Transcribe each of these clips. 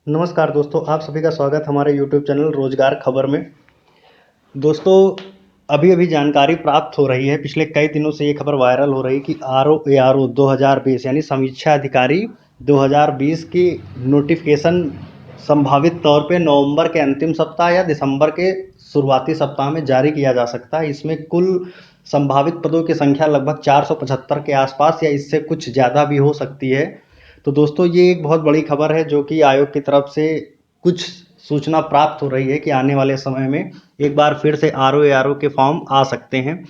नमस्कार दोस्तों, आप सभी का स्वागत हमारे यूट्यूब चैनल रोजगार खबर में। दोस्तों, अभी-अभी जानकारी प्राप्त हो रही है, पिछले कई दिनों से ये खबर वायरल हो रही है कि आरओ-एआरओ 2020 यानी समीक्षा अधिकारी 2020 की नोटिफिकेशन संभावित तौर पे नवंबर के अंतिम सप्ताह या दिसंबर के शुरुआती सप्ताह में जारी किया जा सकता है। इसमें कुल संभावित पदों की संख्या लगभग 475 के आसपास या इससे कुछ ज़्यादा भी हो सकती है। तो दोस्तों, ये एक बहुत बड़ी खबर है जो कि आयोग की तरफ से कुछ सूचना प्राप्त हो रही है कि आने वाले समय में एक बार फिर से आरओ-एआरओ के फॉर्म आ सकते हैं।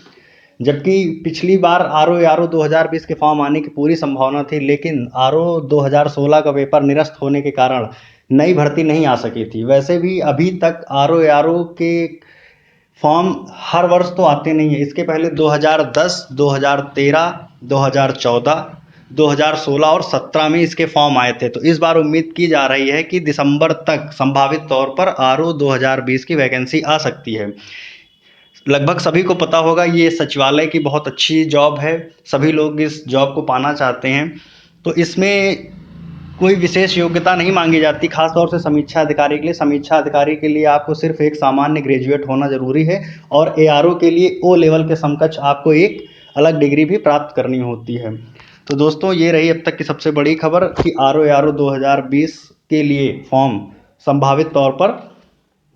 जबकि पिछली बार आरओ-एआरओ 2020 के फॉर्म आने की पूरी संभावना थी, लेकिन आरओ 2016 का पेपर निरस्त होने के कारण नई भर्ती नहीं आ सकी थी। वैसे भी अभी तक आरओ-एआरओ के फॉर्म हर वर्ष तो आते नहीं है। इसके पहले 2010, 2013, 2014, 2016 और 17 में इसके फॉर्म आए थे। तो इस बार उम्मीद की जा रही है कि दिसंबर तक संभावित तौर पर आरओ 2020 की वैकेंसी आ सकती है। लगभग सभी को पता होगा, ये सचिवालय की बहुत अच्छी जॉब है, सभी लोग इस जॉब को पाना चाहते हैं। तो इसमें कोई विशेष योग्यता नहीं मांगी जाती, खास तौर से समीक्षा अधिकारी के लिए। समीक्षा अधिकारी के लिए आपको सिर्फ एक सामान्य ग्रेजुएट होना जरूरी है और एआरओ के लिए ओ लेवल के समकक्ष आपको एक अलग डिग्री भी प्राप्त करनी होती है। तो दोस्तों, ये रही अब तक की सबसे बड़ी खबर कि आरओ-एआरओ 2020 के लिए फॉर्म संभावित तौर पर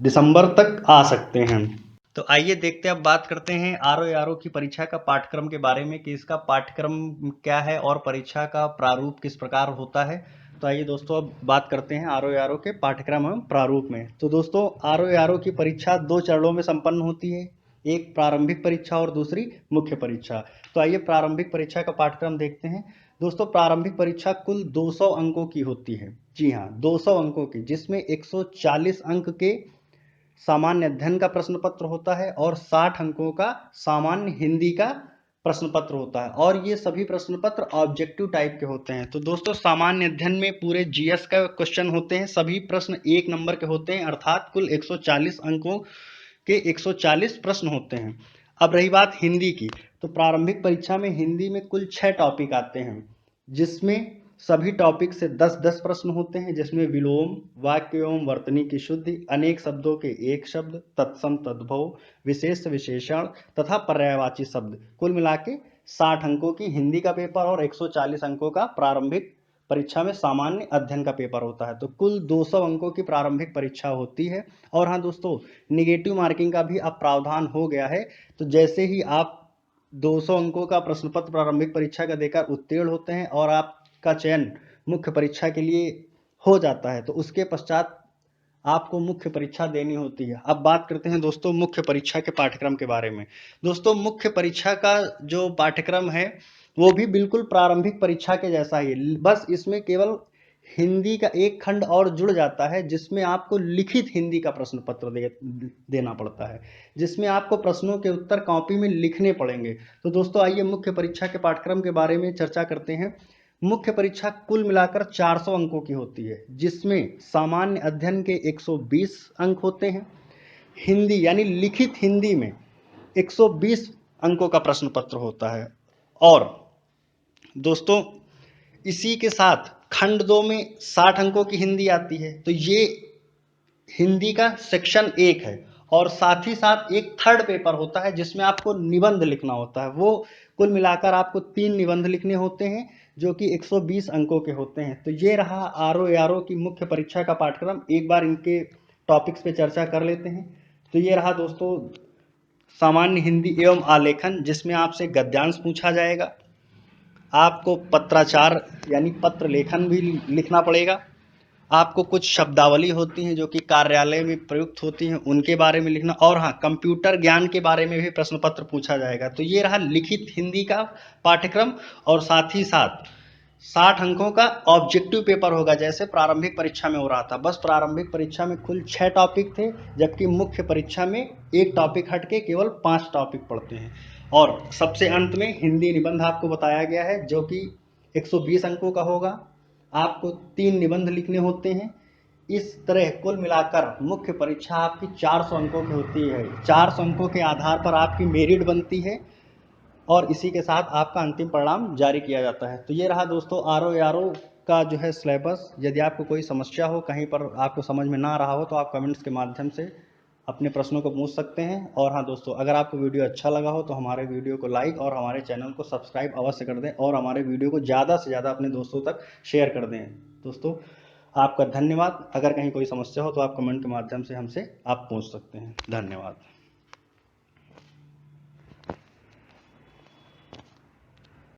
दिसंबर तक आ सकते हैं। तो आइए देखते हैं, अब बात करते हैं आरओ-एआरओ की परीक्षा का पाठ्यक्रम के बारे में कि इसका पाठ्यक्रम क्या है और परीक्षा का प्रारूप किस प्रकार होता है। तो आइए दोस्तों, अब बात करते हैं आरओ-एआरओ के पाठ्यक्रम एवं प्रारूप में। तो दोस्तों, आरओ-एआरओ की परीक्षा 2 चरणों में संपन्न होती है, एक प्रारंभिक परीक्षा और दूसरी मुख्य परीक्षा। तो आइए प्रारंभिक परीक्षा का पाठ्यक्रम देखते हैं। दोस्तों, प्रारंभिक परीक्षा कुल 200 अंकों की होती है। जी हाँ, 200 अंकों की, जिसमें 140 अंक के सामान्य अध्ययन का प्रश्न पत्र होता है और 60 अंकों का सामान्य हिंदी का प्रश्न पत्र होता है। और ये सभी प्रश्न पत्र ऑब्जेक्टिव टाइप के होते हैं। तो दोस्तों, सामान्य अध्ययन में पूरे जीएस का क्वेश्चन होते हैं, सभी प्रश्न 1 नंबर के होते हैं, अर्थात कुल 140 अंकों के 140 प्रश्न होते हैं। अब रही बात हिंदी की, तो प्रारंभिक परीक्षा में हिंदी में कुल 6 टॉपिक आते हैं, जिसमें सभी टॉपिक से 10-10 प्रश्न होते हैं, जिसमें विलोम, वाक्य एवं वर्तनी की शुद्धि, अनेक शब्दों के एक शब्द, तत्सम तद्भव, विशेष विशेषण तथा पर्यायवाची शब्द। कुल मिला के 60 अंकों की हिंदी का पेपर और 140 अंकों का प्रारंभिक परीक्षा में सामान्य अध्ययन का पेपर होता है। तो कुल 200 अंकों की प्रारंभिक परीक्षा होती है। और हाँ दोस्तों, निगेटिव मार्किंग का भी अब प्रावधान हो गया है। तो जैसे ही आप 200 अंकों का प्रश्न पत्र प्रारंभिक परीक्षा का देकर उत्तीर्ण होते हैं और आपका चयन मुख्य परीक्षा के लिए हो जाता है, तो उसके पश्चात आपको मुख्य परीक्षा देनी होती है। अब बात करते हैं दोस्तों मुख्य परीक्षा के पाठ्यक्रम के बारे में। दोस्तों, मुख्य परीक्षा का जो पाठ्यक्रम है वो भी बिल्कुल प्रारंभिक परीक्षा के जैसा ही है, बस इसमें केवल हिंदी का एक खंड और जुड़ जाता है, जिसमें आपको लिखित हिंदी का प्रश्न पत्र देना पड़ता है, जिसमें आपको प्रश्नों के उत्तर कॉपी में लिखने पड़ेंगे। तो दोस्तों, आइए मुख्य परीक्षा के पाठ्यक्रम के बारे में चर्चा करते हैं। मुख्य परीक्षा कुल मिलाकर 400 अंकों की होती है, जिसमें सामान्य अध्ययन के 120 अंक होते हैं। हिंदी यानी लिखित हिंदी में 120 अंकों का प्रश्न पत्र होता है। और दोस्तों, इसी के साथ खंड 2 में 60 अंकों की हिंदी आती है। तो ये हिंदी का सेक्शन 1 है। और साथ ही साथ एक थर्ड पेपर होता है, जिसमें आपको निबंध लिखना होता है। वो कुल मिलाकर आपको 3 निबंध लिखने होते हैं, जो कि 120 अंकों के होते हैं। तो ये रहा आरओ-एआरओ की मुख्य परीक्षा का पाठ्यक्रम। एक बार इनके टॉपिक्स पे चर्चा कर लेते हैं। तो ये रहा दोस्तों सामान्य हिंदी एवं आलेखन, जिसमें आपसे गद्यांश पूछा जाएगा। आपको पत्राचार यानी पत्र लेखन भी लिखना पड़ेगा। आपको कुछ शब्दावली होती हैं जो कि कार्यालय में प्रयुक्त होती हैं, उनके बारे में लिखना। और हाँ, कंप्यूटर ज्ञान के बारे में भी प्रश्न पत्र पूछा जाएगा। तो ये रहा लिखित हिंदी का पाठ्यक्रम। और साथ ही साथ 60 अंकों का ऑब्जेक्टिव पेपर होगा, जैसे प्रारंभिक परीक्षा में हो रहा था। बस प्रारंभिक परीक्षा में कुल 6 टॉपिक थे, जबकि मुख्य परीक्षा में एक टॉपिक हट के केवल 5 टॉपिक पढ़ते हैं। और सबसे अंत में हिंदी निबंध आपको बताया गया है, जो कि 120 अंकों का होगा। आपको 3 निबंध लिखने होते हैं। इस तरह कुल मिलाकर मुख्य परीक्षा आपकी 400 अंकों की होती है। 400 अंकों के आधार पर आपकी मेरिट बनती है और इसी के साथ आपका अंतिम परिणाम जारी किया जाता है। तो ये रहा दोस्तों आरओ-एआरओ का जो है सिलेबस, यदि आपको कोई समस्या हो, कहीं पर आपको समझ में ना आ रहा हो, तो आप कमेंट्स के माध्यम से अपने प्रश्नों को पूछ सकते हैं। और हाँ दोस्तों, अगर आपको वीडियो अच्छा लगा हो तो हमारे वीडियो को लाइक और हमारे चैनल को सब्सक्राइब अवश्य कर दें और हमारे वीडियो को ज़्यादा से ज़्यादा अपने दोस्तों तक शेयर कर दें। दोस्तों आपका धन्यवाद। अगर कहीं कोई समस्या हो तो आप कमेंट के माध्यम से हमसे आप पूछ सकते हैं। धन्यवाद।